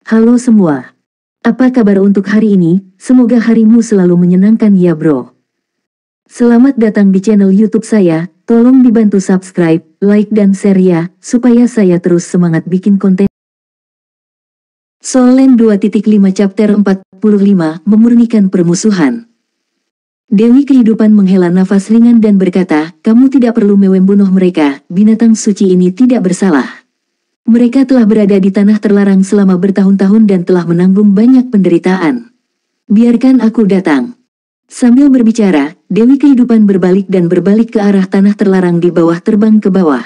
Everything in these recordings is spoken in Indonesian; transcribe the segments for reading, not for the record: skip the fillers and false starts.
Halo semua. Apa kabar untuk hari ini? Semoga harimu selalu menyenangkan ya bro. Selamat datang di channel YouTube saya. Tolong dibantu subscribe, like dan share ya, supaya saya terus semangat bikin konten. Soal 2.5 chapter 45 memurnikan permusuhan. Dewi Kehidupan menghela nafas ringan dan berkata, kamu tidak perlu membunuh mereka, binatang suci ini tidak bersalah. Mereka telah berada di tanah terlarang selama bertahun-tahun dan telah menanggung banyak penderitaan. Biarkan aku datang. Sambil berbicara, Dewi Kehidupan berbalik ke arah tanah terlarang di bawah terbang ke bawah.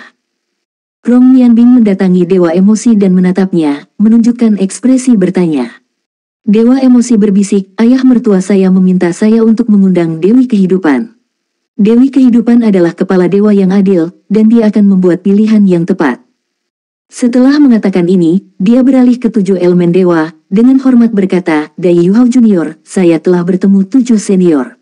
Rong Nianbing mendatangi Dewa Emosi dan menatapnya, menunjukkan ekspresi bertanya. Dewa Emosi berbisik, ayah mertua saya meminta saya untuk mengundang Dewi Kehidupan. Dewi Kehidupan adalah kepala dewa yang adil, dan dia akan membuat pilihan yang tepat. Setelah mengatakan ini, dia beralih ke 7 elemen dewa, dengan hormat berkata, Dai Yuhao Junior, saya telah bertemu 7 senior.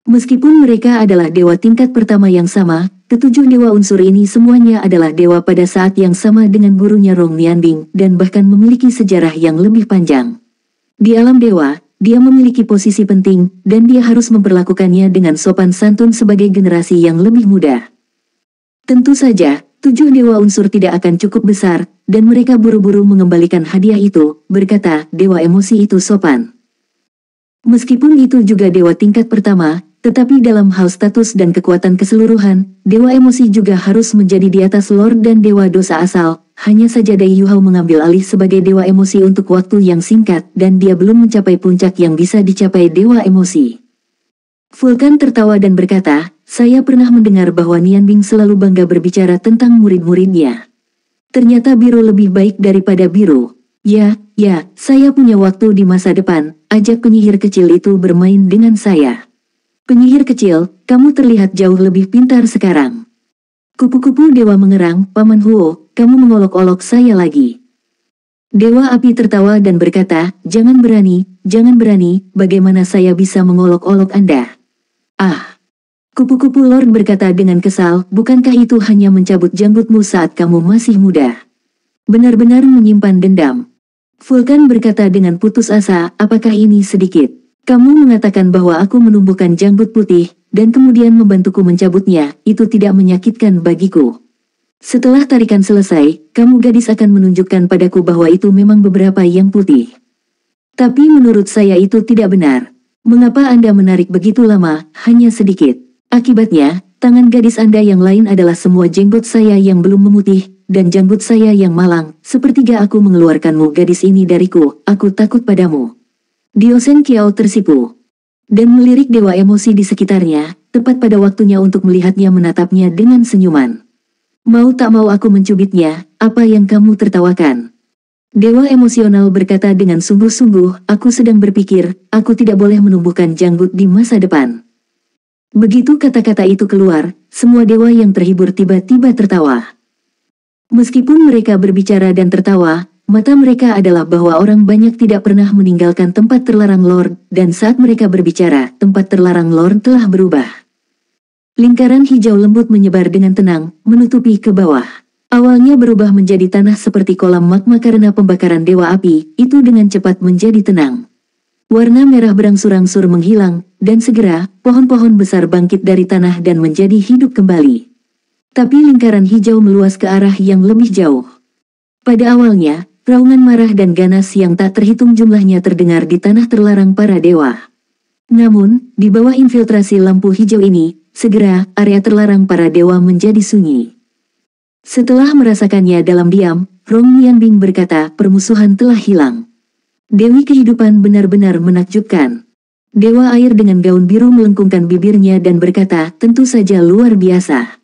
Meskipun mereka adalah dewa tingkat pertama yang sama, ketujuh dewa unsur ini semuanya adalah dewa pada saat yang sama dengan gurunya Rong Nianbing, dan bahkan memiliki sejarah yang lebih panjang. Di alam dewa, dia memiliki posisi penting, dan dia harus memperlakukannya dengan sopan santun sebagai generasi yang lebih muda. Tentu saja, 7 dewa unsur tidak akan cukup besar, dan mereka buru-buru mengembalikan hadiah itu, berkata, Dewa Emosi itu sopan. Meskipun itu juga dewa tingkat pertama, tetapi dalam hal status dan kekuatan keseluruhan, Dewa Emosi juga harus menjadi di atas Lord dan Dewa Dosa asal, hanya saja Dai Yuhao mengambil alih sebagai Dewa Emosi untuk waktu yang singkat, dan dia belum mencapai puncak yang bisa dicapai Dewa Emosi. Vulkan tertawa dan berkata, saya pernah mendengar bahwa Nianbing selalu bangga berbicara tentang murid-muridnya. Ternyata biru lebih baik daripada biru. Ya, saya punya waktu di masa depan, ajak penyihir kecil itu bermain dengan saya. Penyihir kecil, kamu terlihat jauh lebih pintar sekarang. Kupu-kupu dewa mengerang, Paman Huo, kamu mengolok-olok saya lagi. Dewa Api tertawa dan berkata, jangan berani, bagaimana saya bisa mengolok-olok Anda? Kupu-kupu Lord berkata dengan kesal, bukankah itu hanya mencabut janggutmu saat kamu masih muda? Benar-benar menyimpan dendam. Vulkan berkata dengan putus asa, apakah ini sedikit? Kamu mengatakan bahwa aku menumbuhkan janggut putih, dan kemudian membantuku mencabutnya, itu tidak menyakitkan bagiku. Setelah tarikan selesai, kamu gadis akan menunjukkan padaku bahwa itu memang beberapa yang putih. Tapi menurut saya itu tidak benar. Mengapa Anda menarik begitu lama, hanya sedikit? Akibatnya, tangan gadis Anda yang lain adalah semua jenggot saya yang belum memutih, dan janggut saya yang malang, sepertiga aku mengeluarkanmu gadis ini dariku, aku takut padamu. Diosen Kiao tersipu. Dan melirik Dewa Emosi di sekitarnya, tepat pada waktunya untuk melihatnya menatapnya dengan senyuman. Mau tak mau aku mencubitnya, apa yang kamu tertawakan? Dewa emosional berkata dengan sungguh-sungguh, aku sedang berpikir, aku tidak boleh menumbuhkan janggut di masa depan. Begitu kata-kata itu keluar, semua dewa yang terhibur tiba-tiba tertawa. Meskipun mereka berbicara dan tertawa, mata mereka adalah bahwa orang banyak tidak pernah meninggalkan tempat terlarang Lord, dan saat mereka berbicara, tempat terlarang Lord telah berubah. Lingkaran hijau lembut menyebar dengan tenang, menutupi ke bawah. Awalnya berubah menjadi tanah seperti kolam magma karena pembakaran Dewa Api, itu dengan cepat menjadi tenang. Warna merah berangsur-angsur menghilang, dan segera, pohon-pohon besar bangkit dari tanah dan menjadi hidup kembali. Tapi lingkaran hijau meluas ke arah yang lebih jauh. Pada awalnya, raungan marah dan ganas yang tak terhitung jumlahnya terdengar di tanah terlarang para dewa. Namun, di bawah infiltrasi lampu hijau ini, segera, area terlarang para dewa menjadi sunyi. Setelah merasakannya dalam diam, Rong Nianbing berkata, permusuhan telah hilang. Dewi Kehidupan benar-benar menakjubkan. Dewa Air dengan gaun biru melengkungkan bibirnya dan berkata, tentu saja luar biasa.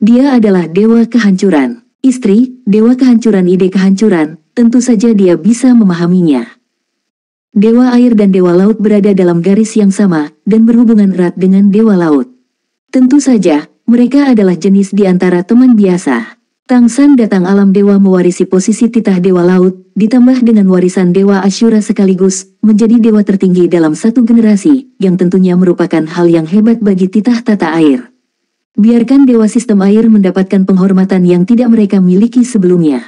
Dia adalah Dewa Kehancuran. Istri, Dewa Kehancuran ide kehancuran, tentu saja dia bisa memahaminya. Dewa Air dan Dewa Laut berada dalam garis yang sama, dan berhubungan erat dengan Dewa Laut. Tentu saja, mereka adalah jenis di antara teman biasa. Tangsan datang alam dewa mewarisi posisi titah Dewa Laut, ditambah dengan warisan Dewa Asyura sekaligus, menjadi dewa tertinggi dalam satu generasi, yang tentunya merupakan hal yang hebat bagi titah tata air. Biarkan dewa sistem air mendapatkan penghormatan yang tidak mereka miliki sebelumnya.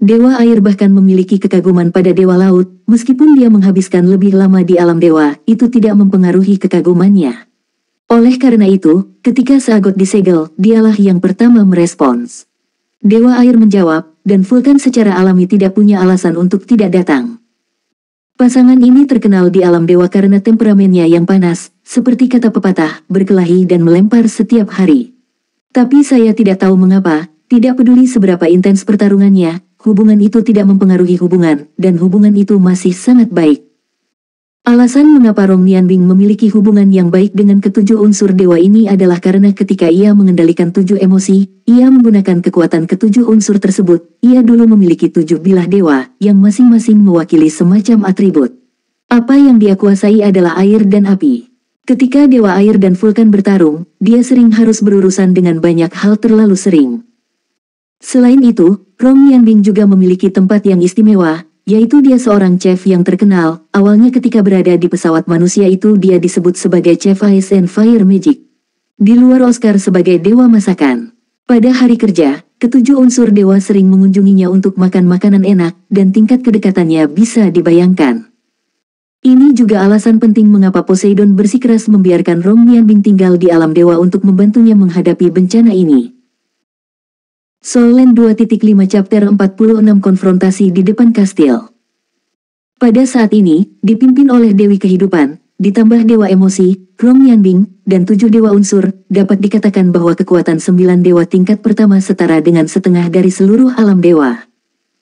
Dewa air bahkan memiliki kekaguman pada dewa laut, meskipun dia menghabiskan lebih lama di alam dewa, itu tidak mempengaruhi kekagumannya. Oleh karena itu, ketika Seagot disegel, dialah yang pertama merespons. Dewa air menjawab, dan Vulkan secara alami tidak punya alasan untuk tidak datang. Pasangan ini terkenal di alam dewa karena temperamennya yang panas, seperti kata pepatah, berkelahi dan melempar setiap hari. Tapi saya tidak tahu mengapa, tidak peduli seberapa intens pertarungannya, hubungan itu tidak mempengaruhi hubungan, dan hubungan itu masih sangat baik. Alasan mengapa Rong Nianbing memiliki hubungan yang baik dengan ketujuh unsur dewa ini adalah karena ketika ia mengendalikan 7 emosi, ia menggunakan kekuatan ketujuh unsur tersebut. Ia dulu memiliki 7 bilah dewa, yang masing-masing mewakili semacam atribut. Apa yang dia kuasai adalah air dan api. Ketika dewa air dan vulkan bertarung, dia sering harus berurusan dengan banyak hal terlalu sering. Selain itu, Rong Nianbing juga memiliki tempat yang istimewa, yaitu dia seorang chef yang terkenal. Awalnya ketika berada di pesawat manusia itu dia disebut sebagai Chef Ice and Fire Magic. Di luar Oscar sebagai dewa masakan. Pada hari kerja, ketujuh unsur dewa sering mengunjunginya untuk makan makanan enak, dan tingkat kedekatannya bisa dibayangkan. Ini juga alasan penting mengapa Poseidon bersikeras membiarkan Rong Nianbing tinggal di alam dewa untuk membantunya menghadapi bencana ini. Soul Land 2.5 Chapter 46 Konfrontasi di depan kastil. Pada saat ini, dipimpin oleh Dewi Kehidupan, ditambah Dewa Emosi, Rong Nianbing, dan 7 dewa unsur, dapat dikatakan bahwa kekuatan 9 dewa tingkat pertama setara dengan setengah dari seluruh alam dewa.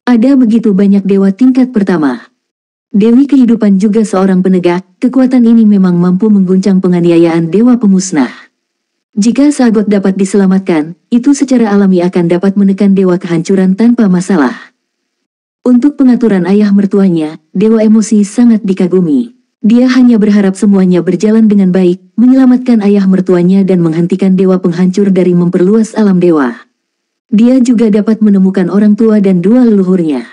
Ada begitu banyak dewa tingkat pertama. Dewi Kehidupan juga seorang penegak, kekuatan ini memang mampu mengguncang penganiayaan dewa pemusnah. Jika Seagot dapat diselamatkan, itu secara alami akan dapat menekan dewa kehancuran tanpa masalah. Untuk pengaturan ayah mertuanya, Dewa Emosi sangat dikagumi. Dia hanya berharap semuanya berjalan dengan baik, menyelamatkan ayah mertuanya dan menghentikan dewa penghancur dari memperluas alam dewa. Dia juga dapat menemukan orang tua dan 2 leluhurnya.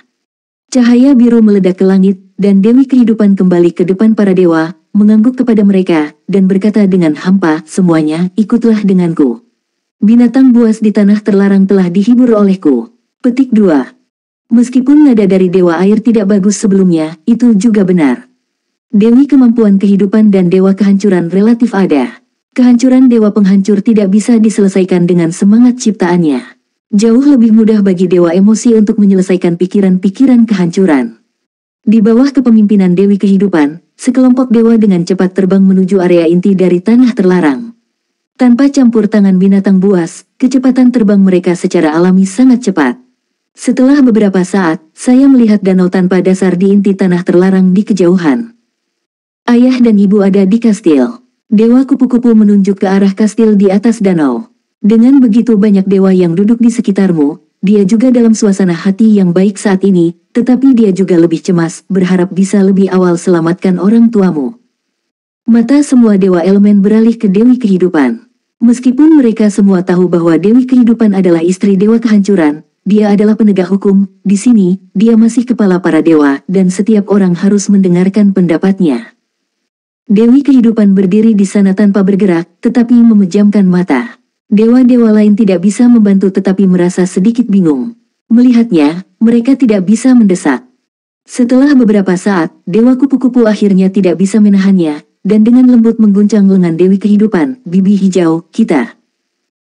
Cahaya biru meledak ke langit, dan Dewi Kehidupan kembali ke depan para dewa, mengangguk kepada mereka, dan berkata dengan hampa, semuanya, ikutlah denganku. Binatang buas di tanah terlarang telah dihibur olehku. Petik 2. Meskipun nada dari dewa air tidak bagus sebelumnya, itu juga benar. Dewi kemampuan kehidupan dan dewa kehancuran relatif ada. Kehancuran dewa penghancur tidak bisa diselesaikan dengan semangat ciptaannya. Jauh lebih mudah bagi dewa emosi untuk menyelesaikan pikiran-pikiran kehancuran. Di bawah kepemimpinan Dewi Kehidupan, sekelompok dewa dengan cepat terbang menuju area inti dari tanah terlarang. Tanpa campur tangan binatang buas, kecepatan terbang mereka secara alami sangat cepat. Setelah beberapa saat, saya melihat danau tanpa dasar di inti tanah terlarang di kejauhan. Ayah dan ibu ada di kastil. Dewa kupu-kupu menunjuk ke arah kastil di atas danau. Dengan begitu banyak dewa yang duduk di sekitarmu, dia juga dalam suasana hati yang baik saat ini, tetapi dia juga lebih cemas, berharap bisa lebih awal selamatkan orang tuamu. Mata semua dewa elemen beralih ke Dewi Kehidupan. Meskipun mereka semua tahu bahwa Dewi Kehidupan adalah istri dewa kehancuran, dia adalah penegak hukum. Di sini, dia masih kepala para dewa, dan setiap orang harus mendengarkan pendapatnya. Dewi Kehidupan berdiri di sana tanpa bergerak, tetapi memejamkan mata. Dewa-dewa lain tidak bisa membantu tetapi merasa sedikit bingung. Melihatnya, mereka tidak bisa mendesak. Setelah beberapa saat, Dewa Kupu-Kupu akhirnya tidak bisa menahannya, dan dengan lembut mengguncang lengan Dewi Kehidupan, bibi hijau, kita.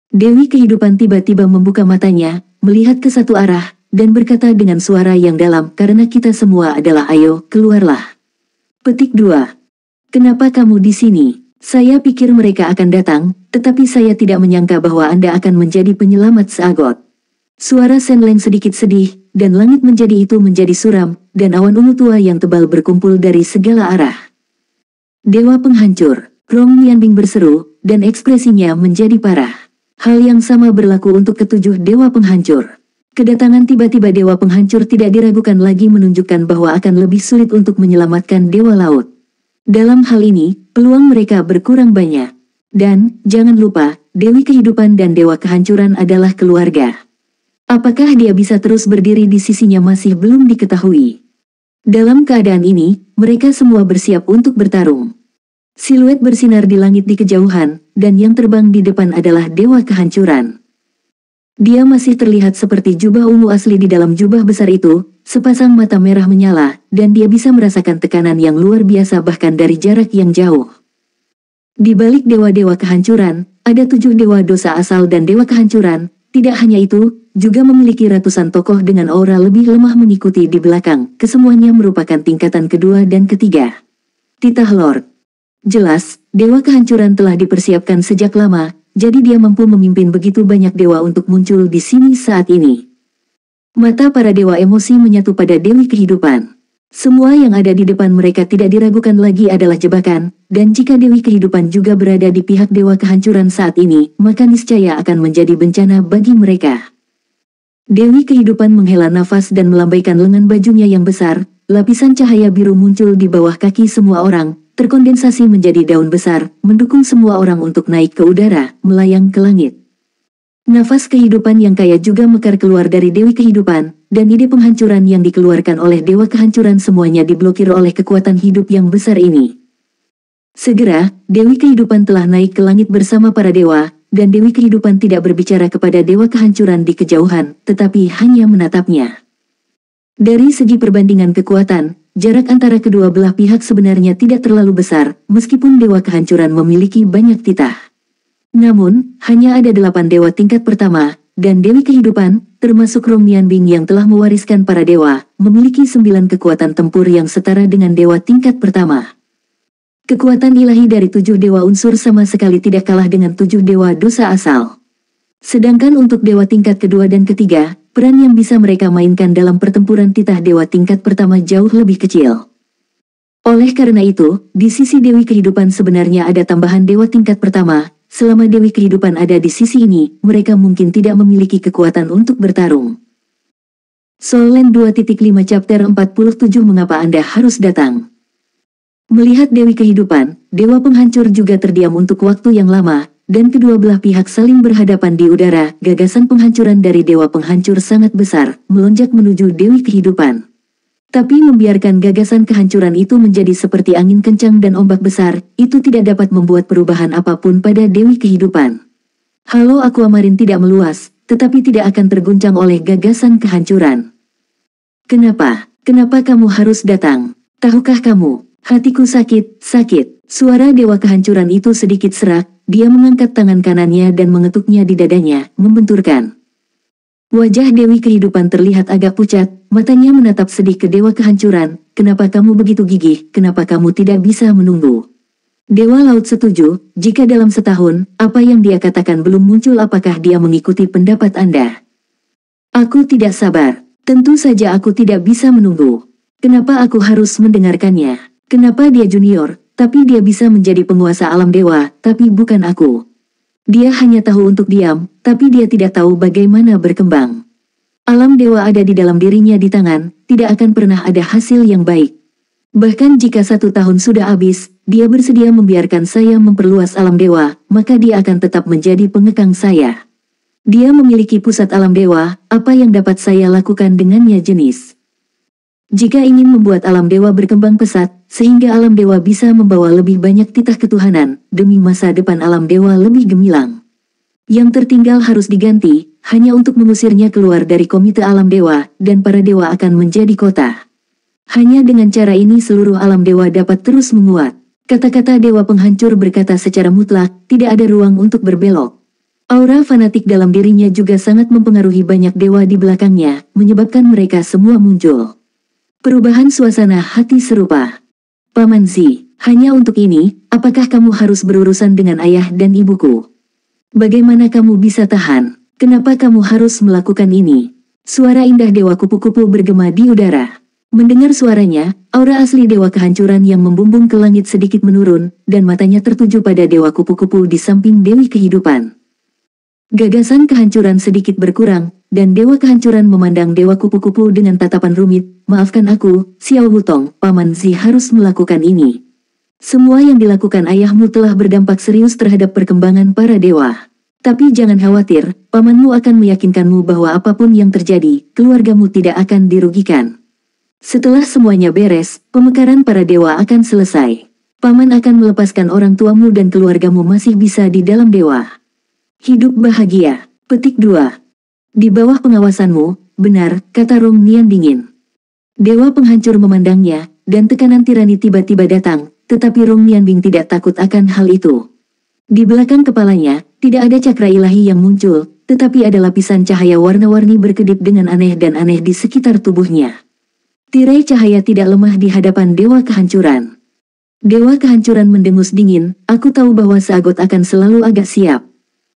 Dewi Kehidupan tiba-tiba membuka matanya, melihat ke satu arah, dan berkata dengan suara yang dalam, karena kita semua adalah ayo, keluarlah. Petik 2. Kenapa kamu di sini? Saya pikir mereka akan datang, tetapi saya tidak menyangka bahwa Anda akan menjadi penyelamat Seagot. Suara Senleng sedikit sedih, dan langit menjadi suram, dan awan ungu tua yang tebal berkumpul dari segala arah. Dewa penghancur, Rong Nianbing berseru, dan ekspresinya menjadi parah. Hal yang sama berlaku untuk ketujuh dewa penghancur. Kedatangan tiba-tiba dewa penghancur tidak diragukan lagi menunjukkan bahwa akan lebih sulit untuk menyelamatkan dewa laut. Dalam hal ini, peluang mereka berkurang banyak. Dan, jangan lupa, Dewi Kehidupan dan Dewa Kehancuran adalah keluarga. Apakah dia bisa terus berdiri di sisinya masih belum diketahui. Dalam keadaan ini, mereka semua bersiap untuk bertarung. Siluet bersinar di langit di kejauhan, dan yang terbang di depan adalah Dewa Kehancuran. Dia masih terlihat seperti jubah ungu asli di dalam jubah besar itu, sepasang mata merah menyala, dan dia bisa merasakan tekanan yang luar biasa bahkan dari jarak yang jauh. Di balik dewa-dewa kehancuran, ada 7 dewa dosa asal dan dewa kehancuran. Tidak hanya itu, juga memiliki ratusan tokoh dengan aura lebih lemah mengikuti di belakang. Kesemuanya merupakan tingkatan kedua dan ketiga. Titah Lord. Jelas, dewa kehancuran telah dipersiapkan sejak lama, jadi dia mampu memimpin begitu banyak dewa untuk muncul di sini saat ini. Mata para dewa emosi menyatu pada Dewi Kehidupan. Semua yang ada di depan mereka tidak diragukan lagi adalah jebakan, dan jika Dewi Kehidupan juga berada di pihak Dewa Kehancuran saat ini, maka niscaya akan menjadi bencana bagi mereka. Dewi Kehidupan menghela nafas dan melambaikan lengan bajunya yang besar, lapisan cahaya biru muncul di bawah kaki semua orang, terkondensasi menjadi daun besar, mendukung semua orang untuk naik ke udara, melayang ke langit. Nafas kehidupan yang kaya juga mekar keluar dari Dewi Kehidupan, dan ide penghancuran yang dikeluarkan oleh Dewa Kehancuran semuanya diblokir oleh kekuatan hidup yang besar ini. Segera, Dewi Kehidupan telah naik ke langit bersama para dewa, dan Dewi Kehidupan tidak berbicara kepada Dewa Kehancuran di kejauhan, tetapi hanya menatapnya. Dari segi perbandingan kekuatan, jarak antara kedua belah pihak sebenarnya tidak terlalu besar, meskipun Dewa Kehancuran memiliki banyak titah. Namun, hanya ada 8 dewa tingkat pertama, dan Dewi Kehidupan, termasuk Rong Mianbing yang telah mewariskan para dewa, memiliki 9 kekuatan tempur yang setara dengan dewa tingkat pertama. Kekuatan ilahi dari 7 dewa unsur sama sekali tidak kalah dengan 7 dewa dosa asal. Sedangkan untuk dewa tingkat kedua dan ketiga, peran yang bisa mereka mainkan dalam pertempuran titah dewa tingkat pertama jauh lebih kecil. Oleh karena itu, di sisi Dewi Kehidupan sebenarnya ada tambahan dewa tingkat pertama. Selama Dewi Kehidupan ada di sisi ini, mereka mungkin tidak memiliki kekuatan untuk bertarung. Soul Land 2.5 Chapter 47 Mengapa Anda harus datang? Melihat Dewi Kehidupan, Dewa Penghancur juga terdiam untuk waktu yang lama, dan kedua belah pihak saling berhadapan di udara. Gagasan penghancuran dari Dewa Penghancur sangat besar, melonjak menuju Dewi Kehidupan. Tapi membiarkan gagasan kehancuran itu menjadi seperti angin kencang dan ombak besar, itu tidak dapat membuat perubahan apapun pada Dewi Kehidupan. Halo Aquamarine tidak meluas, tetapi tidak akan terguncang oleh gagasan kehancuran. Kenapa? Kenapa kamu harus datang? Tahukah kamu? Hatiku sakit, sakit. Suara Dewa Kehancuran itu sedikit serak, dia mengangkat tangan kanannya dan mengetuknya di dadanya, membenturkan. Wajah Dewi Kehidupan terlihat agak pucat, matanya menatap sedih ke Dewa Kehancuran. Kenapa kamu begitu gigih, kenapa kamu tidak bisa menunggu? Dewa Laut setuju, jika dalam setahun, apa yang dia katakan belum muncul apakah dia mengikuti pendapat Anda? Aku tidak sabar, tentu saja aku tidak bisa menunggu. Kenapa aku harus mendengarkannya? Kenapa dia junior, tapi dia bisa menjadi penguasa alam dewa, tapi bukan aku? Dia hanya tahu untuk diam, tapi dia tidak tahu bagaimana berkembang. Alam dewa ada di dalam dirinya di tangan, tidak akan pernah ada hasil yang baik. Bahkan jika 1 tahun sudah habis, dia bersedia membiarkan saya memperluas alam dewa, maka dia akan tetap menjadi pengekang saya. Dia memiliki pusat alam dewa, apa yang dapat saya lakukan dengannya jenis? Jika ingin membuat alam dewa berkembang pesat, sehingga alam dewa bisa membawa lebih banyak titah ketuhanan, demi masa depan alam dewa lebih gemilang. Yang tertinggal harus diganti, hanya untuk mengusirnya keluar dari komite alam dewa, dan para dewa akan menjadi kota. Hanya dengan cara ini seluruh alam dewa dapat terus menguat. Kata-kata Dewa Penghancur berkata secara mutlak, tidak ada ruang untuk berbelok. Aura fanatik dalam dirinya juga sangat mempengaruhi banyak dewa di belakangnya, menyebabkan mereka semua muncul. Perubahan suasana hati serupa. Paman Zi, hanya untuk ini, apakah kamu harus berurusan dengan ayah dan ibuku? Bagaimana kamu bisa tahan? Kenapa kamu harus melakukan ini? Suara indah Dewa Kupu-Kupu bergema di udara. Mendengar suaranya, aura asli Dewa Kehancuran yang membumbung ke langit sedikit menurun, dan matanya tertuju pada Dewa Kupu-Kupu di samping Dewi Kehidupan. Gagasan kehancuran sedikit berkurang, dan Dewa Kehancuran memandang Dewa Kupu-Kupu dengan tatapan rumit. Maafkan aku, Xiao Wutong, Paman Zi harus melakukan ini. Semua yang dilakukan ayahmu telah berdampak serius terhadap perkembangan para dewa. Tapi jangan khawatir, pamanmu akan meyakinkanmu bahwa apapun yang terjadi, keluargamu tidak akan dirugikan. Setelah semuanya beres, pemekaran para dewa akan selesai. Paman akan melepaskan orang tuamu dan keluargamu masih bisa di dalam dewa. Hidup bahagia. Petik 2. Di bawah pengawasanmu, benar, kata Rong Nian dingin. Dewa penghancur memandangnya, dan tekanan tirani tiba-tiba datang, tetapi Rong Nianbing tidak takut akan hal itu. Di belakang kepalanya, tidak ada cakra ilahi yang muncul, tetapi ada lapisan cahaya warna-warni berkedip dengan aneh dan aneh di sekitar tubuhnya. Tirai cahaya tidak lemah di hadapan Dewa Kehancuran. Dewa Kehancuran mendengus dingin, aku tahu bahwa Seagot akan selalu agak siap.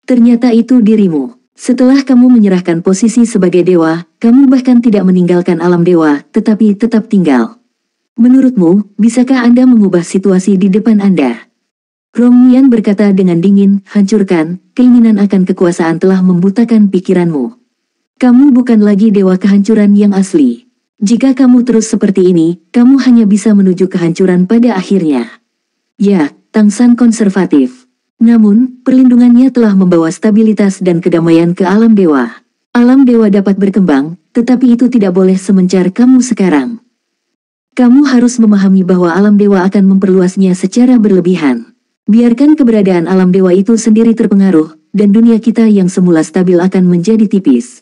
Ternyata itu dirimu. Setelah kamu menyerahkan posisi sebagai dewa, kamu bahkan tidak meninggalkan alam dewa, tetapi tetap tinggal. Menurutmu, bisakah Anda mengubah situasi di depan Anda? Rong Nian berkata dengan dingin, hancurkan, keinginan akan kekuasaan telah membutakan pikiranmu. Kamu bukan lagi dewa kehancuran yang asli. Jika kamu terus seperti ini, kamu hanya bisa menuju kehancuran pada akhirnya. Ya, Tang San konservatif. Namun, perlindungannya telah membawa stabilitas dan kedamaian ke alam dewa. Alam dewa dapat berkembang, tetapi itu tidak boleh semencar kamu sekarang. Kamu harus memahami bahwa alam dewa akan memperluasnya secara berlebihan. Biarkan keberadaan alam dewa itu sendiri terpengaruh, dan dunia kita yang semula stabil akan menjadi tipis.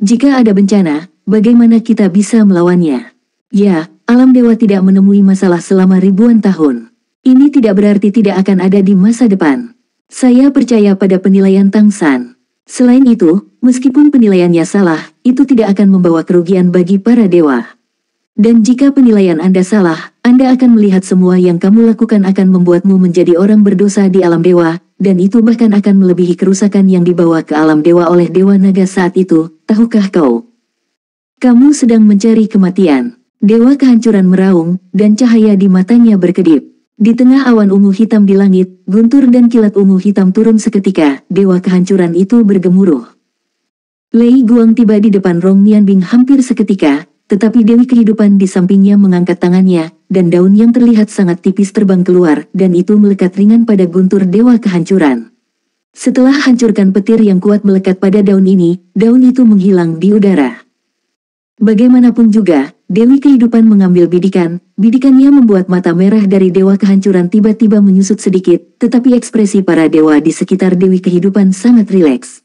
Jika ada bencana, bagaimana kita bisa melawannya? Ya, alam dewa tidak menemui masalah selama ribuan tahun. Ini tidak berarti tidak akan ada di masa depan. Saya percaya pada penilaian Tang San. Selain itu, meskipun penilaiannya salah, itu tidak akan membawa kerugian bagi para dewa. Dan jika penilaian Anda salah, Anda akan melihat semua yang kamu lakukan akan membuatmu menjadi orang berdosa di alam dewa, dan itu bahkan akan melebihi kerusakan yang dibawa ke alam dewa oleh Dewa Naga saat itu, tahukah kau? Kamu sedang mencari kematian. Dewa kehancuran meraung, dan cahaya di matanya berkedip. Di tengah awan ungu hitam di langit, guntur dan kilat ungu hitam turun seketika, dewa kehancuran itu bergemuruh. Lei Guang tiba di depan Rong Nianbing hampir seketika, tetapi Dewi Kehidupan di sampingnya mengangkat tangannya, dan daun yang terlihat sangat tipis terbang keluar, dan itu melekat ringan pada guntur dewa kehancuran. Setelah hancurkan petir yang kuat melekat pada daun ini, daun itu menghilang di udara. Bagaimanapun juga, Dewi Kehidupan mengambil bidikan, bidikannya membuat mata merah dari Dewa Kehancuran tiba-tiba menyusut sedikit, tetapi ekspresi para dewa di sekitar Dewi Kehidupan sangat rileks.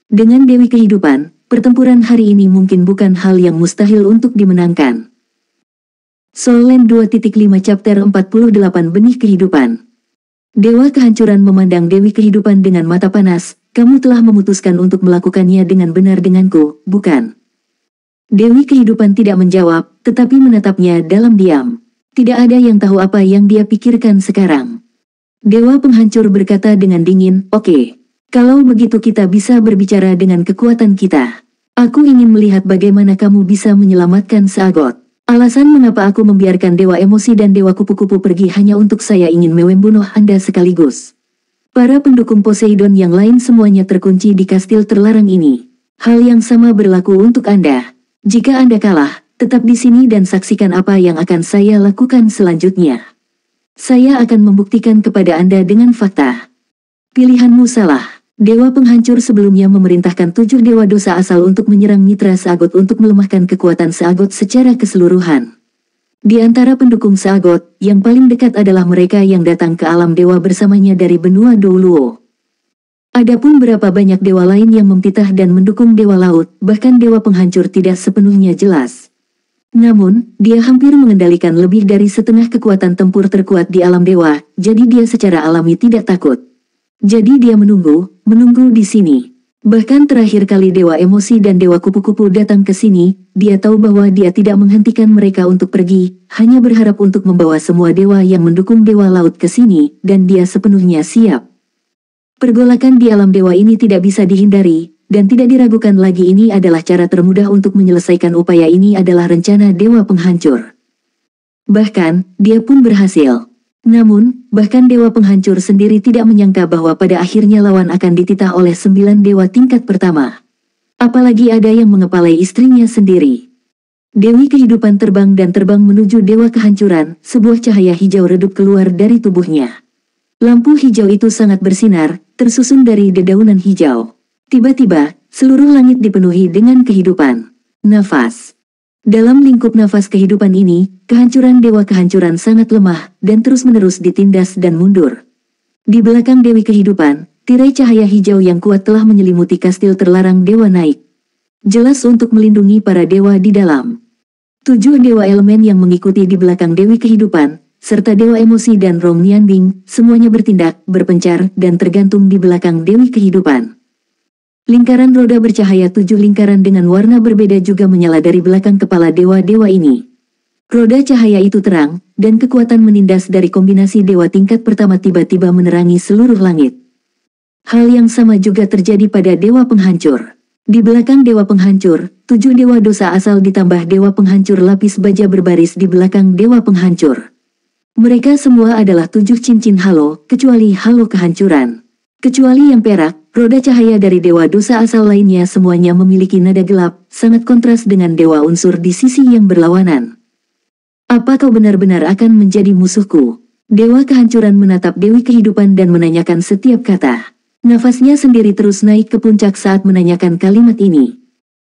Dengan Dewi Kehidupan, pertempuran hari ini mungkin bukan hal yang mustahil untuk dimenangkan. Soul Land 2.5 Chapter 48 Benih Kehidupan. Dewa Kehancuran memandang Dewi Kehidupan dengan mata panas, kamu telah memutuskan untuk melakukannya dengan benar denganku, bukan? Dewi Kehidupan tidak menjawab, tetapi menatapnya dalam diam. Tidak ada yang tahu apa yang dia pikirkan sekarang. Dewa Penghancur berkata dengan dingin, oke. Kalau begitu kita bisa berbicara dengan kekuatan kita. Aku ingin melihat bagaimana kamu bisa menyelamatkan Seagot. Alasan mengapa aku membiarkan Dewa Emosi dan Dewa Kupu-Kupu pergi hanya untuk saya ingin membunuh Anda sekaligus. Para pendukung Poseidon yang lain semuanya terkunci di kastil terlarang ini. Hal yang sama berlaku untuk Anda. Jika Anda kalah, tetap di sini dan saksikan apa yang akan saya lakukan selanjutnya. Saya akan membuktikan kepada Anda dengan fakta. Pilihanmu salah. Dewa Penghancur sebelumnya memerintahkan 7 dewa dosa asal untuk menyerang mitra Seagot untuk melemahkan kekuatan Seagot secara keseluruhan. Di antara pendukung Seagot, yang paling dekat adalah mereka yang datang ke alam dewa bersamanya dari benua Douluo. Adapun berapa banyak dewa lain yang memtitah dan mendukung dewa laut, bahkan Dewa Penghancur tidak sepenuhnya jelas. Namun, dia hampir mengendalikan lebih dari setengah kekuatan tempur terkuat di alam dewa, jadi dia secara alami tidak takut. Jadi dia menunggu di sini. Bahkan terakhir kali Dewa Emosi dan Dewa Kupu-Kupu datang ke sini, dia tahu bahwa dia tidak menghentikan mereka untuk pergi, hanya berharap untuk membawa semua dewa yang mendukung dewa laut ke sini, dan dia sepenuhnya siap. Pergolakan di alam dewa ini tidak bisa dihindari, dan tidak diragukan lagi ini adalah cara termudah untuk menyelesaikan upaya ini adalah rencana Dewa Penghancur. Bahkan, dia pun berhasil. Namun, bahkan Dewa Penghancur sendiri tidak menyangka bahwa pada akhirnya lawan akan dititah oleh 9 dewa tingkat pertama. Apalagi ada yang mengepalai istrinya sendiri. Dewi Kehidupan terbang dan terbang menuju Dewa Kehancuran, sebuah cahaya hijau redup keluar dari tubuhnya. Lampu hijau itu sangat bersinar, tersusun dari dedaunan hijau. Tiba-tiba, seluruh langit dipenuhi dengan kehidupan. Nafas. Dalam lingkup nafas kehidupan ini, kehancuran Dewa Kehancuran sangat lemah, dan terus-menerus ditindas dan mundur. Di belakang Dewi Kehidupan, tirai cahaya hijau yang kuat telah menyelimuti kastil terlarang Dewa Naik. jelas untuk melindungi para dewa di dalam. 7 dewa elemen yang mengikuti di belakang Dewi Kehidupan, serta dewa emosi dan Rong Nianbing, semuanya bertindak, berpencar, dan tergantung di belakang Dewi Kehidupan. Lingkaran roda bercahaya 7 lingkaran dengan warna berbeda juga menyala dari belakang kepala dewa-dewa ini. Roda cahaya itu terang, dan kekuatan menindas dari kombinasi dewa tingkat pertama tiba-tiba menerangi seluruh langit. Hal yang sama juga terjadi pada dewa penghancur. Di belakang dewa penghancur, 7 dewa dosa asal ditambah dewa penghancur lapis baja berbaris di belakang dewa penghancur. Mereka semua adalah 7 cincin halo, kecuali halo kehancuran. Kecuali yang perak, roda cahaya dari dewa dosa asal lainnya semuanya memiliki nada gelap, sangat kontras dengan dewa unsur di sisi yang berlawanan. Apa kau benar-benar akan menjadi musuhku? Dewa kehancuran menatap Dewi Kehidupan dan menanyakan setiap kata. Nafasnya sendiri terus naik ke puncak saat menanyakan kalimat ini.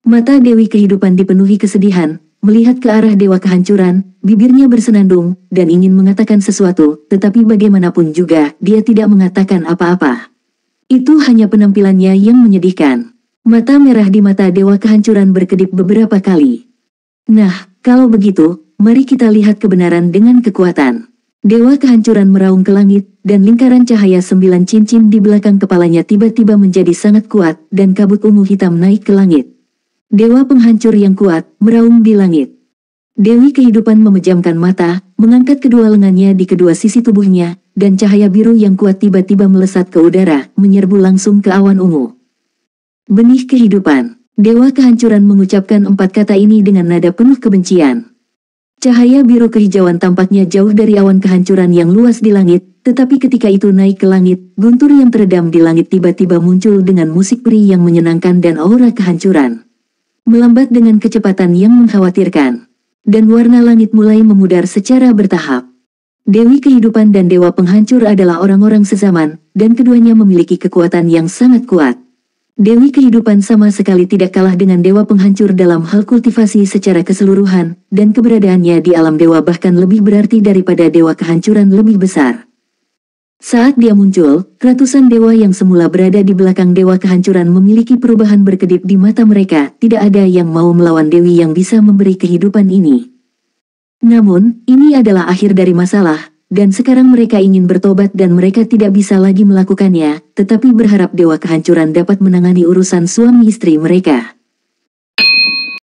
Mata Dewi Kehidupan dipenuhi kesedihan, melihat ke arah dewa kehancuran, bibirnya bersenandung, dan ingin mengatakan sesuatu, tetapi bagaimanapun juga, dia tidak mengatakan apa-apa. Itu hanya penampilannya yang menyedihkan. Mata merah di mata dewa kehancuran berkedip beberapa kali. Nah, kalau begitu, mari kita lihat kebenaran dengan kekuatan. Dewa kehancuran meraung ke langit, dan lingkaran cahaya 9 cincin di belakang kepalanya tiba-tiba menjadi sangat kuat, dan kabut ungu hitam naik ke langit. Dewa penghancur yang kuat, meraung di langit. Dewi Kehidupan memejamkan mata, mengangkat kedua lengannya di kedua sisi tubuhnya, dan cahaya biru yang kuat tiba-tiba melesat ke udara, menyerbu langsung ke awan ungu. Benih kehidupan. Dewa kehancuran mengucapkan 4 kata ini dengan nada penuh kebencian. Cahaya biru kehijauan tampaknya jauh dari awan kehancuran yang luas di langit, tetapi ketika itu naik ke langit, guntur yang teredam di langit tiba-tiba muncul dengan musik perih yang menyenangkan dan aura kehancuran. Melambat dengan kecepatan yang mengkhawatirkan. Dan warna langit mulai memudar secara bertahap. Dewi Kehidupan dan Dewa Penghancur adalah orang-orang sezaman, dan keduanya memiliki kekuatan yang sangat kuat. Dewi Kehidupan sama sekali tidak kalah dengan Dewa Penghancur dalam hal kultivasi secara keseluruhan, dan keberadaannya di alam dewa bahkan lebih berarti daripada Dewa Kehancuran lebih besar. Saat dia muncul, ratusan dewa yang semula berada di belakang Dewa Kehancuran memiliki perubahan berkedip di mata mereka, tidak ada yang mau melawan Dewi yang bisa memberi kehidupan ini. Namun, ini adalah akhir dari masalah. Dan sekarang mereka ingin bertobat dan mereka tidak bisa lagi melakukannya, tetapi berharap Dewa Kehancuran dapat menangani urusan suami istri mereka.